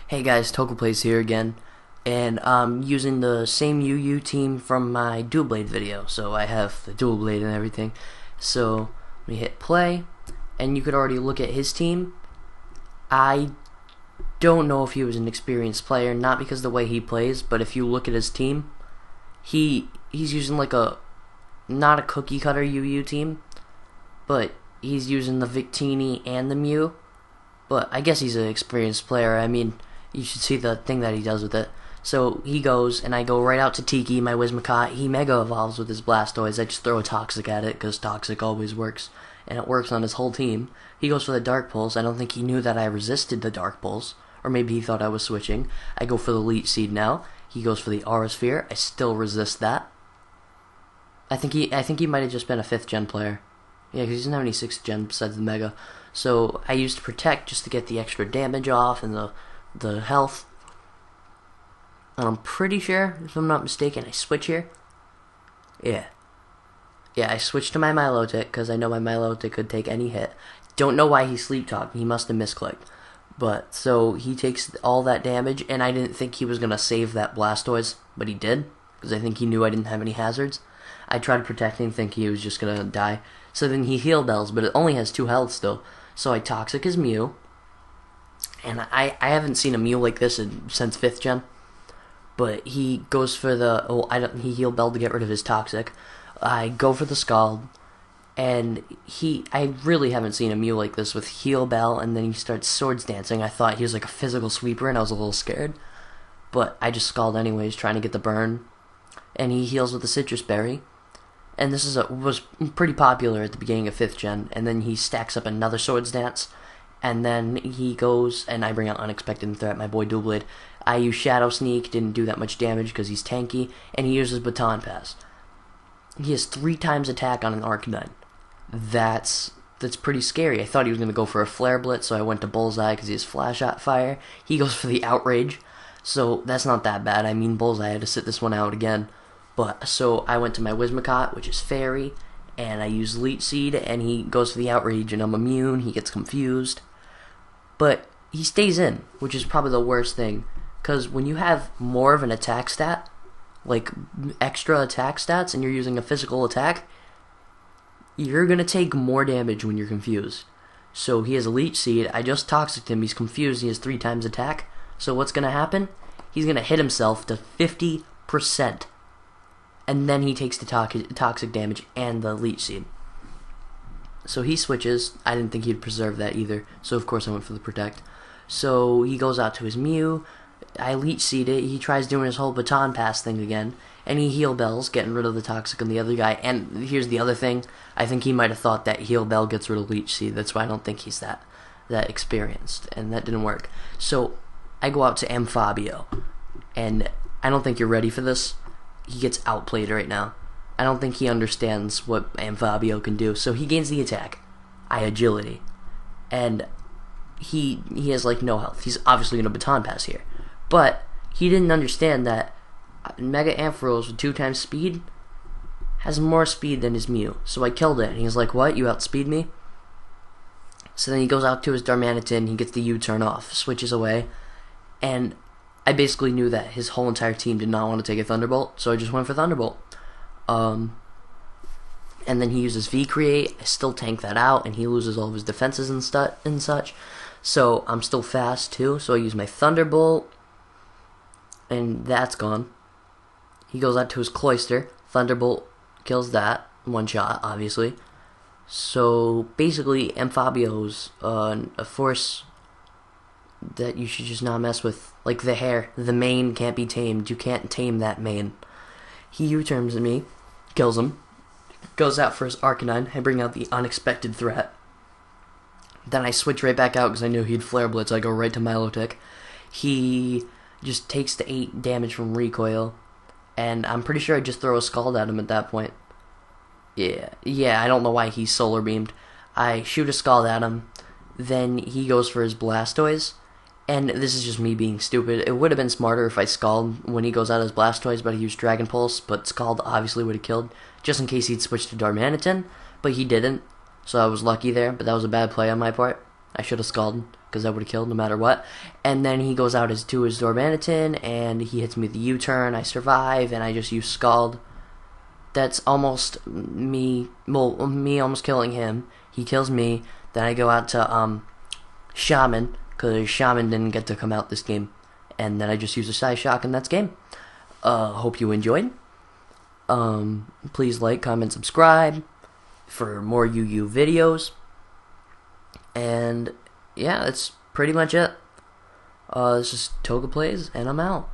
Hey guys, Tokuplays here again, and I'm using the same UU team from my Dual Blade video, so I have the Dual Blade and everything. So we hit play, and you could already look at his team. I don't know if he was an experienced player, not because of the way he plays, but if you look at his team, he's using like not a cookie cutter UU team, but he's using the Victini and the Mew. But I guess he's an experienced player. I mean, you should see the thing that he does with it. So he goes, and I go right out to Tiki, my Whizmacat. He Mega Evolves with his Blastoise. I just throw a Toxic at it, because Toxic always works. And it works on his whole team. He goes for the Dark Pulse. I don't think he knew that I resisted the Dark Pulse. Or maybe he thought I was switching. I go for the Leech Seed now. He goes for the Aura Sphere. I still resist that. I think he might have just been a 5th gen player. Yeah, because he doesn't have any 6th gen besides the Mega. So I used Protect just to get the extra damage off and the health. And I'm pretty sure, if I'm not mistaken, I switch here. Yeah, I switched to my Milotic because I know my Milotic could take any hit. Don't know why he sleep talked. He must have misclicked. But so he takes all that damage, and I didn't think he was gonna save that Blastoise, but he did because I think he knew I didn't have any hazards. I tried protecting, thinking he was just gonna die. So then he heal bells, but it only has 2 health still. So I Toxic his Mew, and I haven't seen a Mew like this since 5th gen. But he goes for the he heal bell to get rid of his Toxic. I go for the Scald, and I really haven't seen a Mew like this with heal bell, and then he starts Swords Dancing. I thought he was like a physical sweeper, and I was a little scared. But I just Scald anyways, trying to get the burn, and he heals with the Citrus Berry. And this was pretty popular at the beginning of 5th gen, and then he stacks up another Swords Dance, and then he goes, and I bring out Unexpected Threat, my boy Dual Blade. I use Shadow Sneak, didn't do that much damage because he's tanky, and he uses Baton Pass. He has 3 times attack on an Arcanine. That's pretty scary. I thought he was going to go for a Flare Blitz, so I went to Bullseye because he has Flash Fire. He goes for the Outrage, so that's not that bad. I mean, Bullseye had to sit this one out again. But, so I went to my Whizmacat, which is Fairy, and I use Leech Seed, and he goes for the Outrage, and I'm immune. He gets confused. But he stays in, which is probably the worst thing. Because when you have more of an attack stat, like extra attack stats, and you're using a physical attack, you're going to take more damage when you're confused. So he has a Leech Seed. I just Toxiced him. He's confused. He has 3 times attack. So what's going to happen? He's going to hit himself to 50%. And then he takes the toxic damage and the Leech Seed. So he switches. I didn't think he'd preserve that either, so of course I went for the Protect. So he goes out to his Mew. I Leech Seed it. He tries doing his whole Baton Pass thing again, and he Heal Bells, getting rid of the Toxic on the other guy. And here's the other thing. I think he might have thought that Heal Bell gets rid of Leech Seed. That's why I don't think he's that experienced, and that didn't work. So I go out to Amphibio, and I don't think you're ready for this. He gets outplayed right now. I don't think he understands what Amphibio can do. So he gains the attack. I Agility. And he has like no health. He's obviously going to Baton Pass here. But he didn't understand that Mega Ampharos with 2 times speed has more speed than his Mew. So I killed it. And he's like, what? You outspeed me? So then he goes out to his Darmanitan. He gets the U-turn off. Switches away. And I basically knew that his whole entire team did not want to take a Thunderbolt, so I just went for Thunderbolt. And then he uses V-Create. I still tank that out, and he loses all of his defenses and such. So I'm still fast too, so I use my Thunderbolt, and that's gone. He goes out to his Cloyster. Thunderbolt kills that. 1 shot, obviously. So basically, Amphibio's a force that you should just not mess with. Like the hair. The mane can't be tamed. You can't tame that mane. He U-turns at me, kills him, goes out for his Arcanine. I bring out the Unexpected Threat. Then I switch right back out because I knew he'd Flare Blitz. I go right to Milotic. He just takes the 8 damage from Recoil, and I'm pretty sure I just throw a Scald at him at that point. Yeah, I don't know why he's Solar Beamed. I shoot a Scald at him, then he goes for his Blastoise. And this is just me being stupid. It would have been smarter if I Scald when he goes out as Blastoise, but I used Dragon Pulse, but Scald obviously would have killed, just in case he'd switched to Darmanitan, but he didn't, so I was lucky there, but that was a bad play on my part. I should have Scalded, because I would have killed no matter what. And then he goes out to his Dormaniton, and he hits me with the U-turn. I survive, and I just use Scald. That's almost me, well, me almost killing him. He kills me. Then I go out to Shaman, because Shaman didn't get to come out this game. And then I just use a Side Shock, and that's game. Hope you enjoyed. Please like, comment, subscribe for more UU videos. And yeah, that's pretty much it. This is Toga Plays, and I'm out.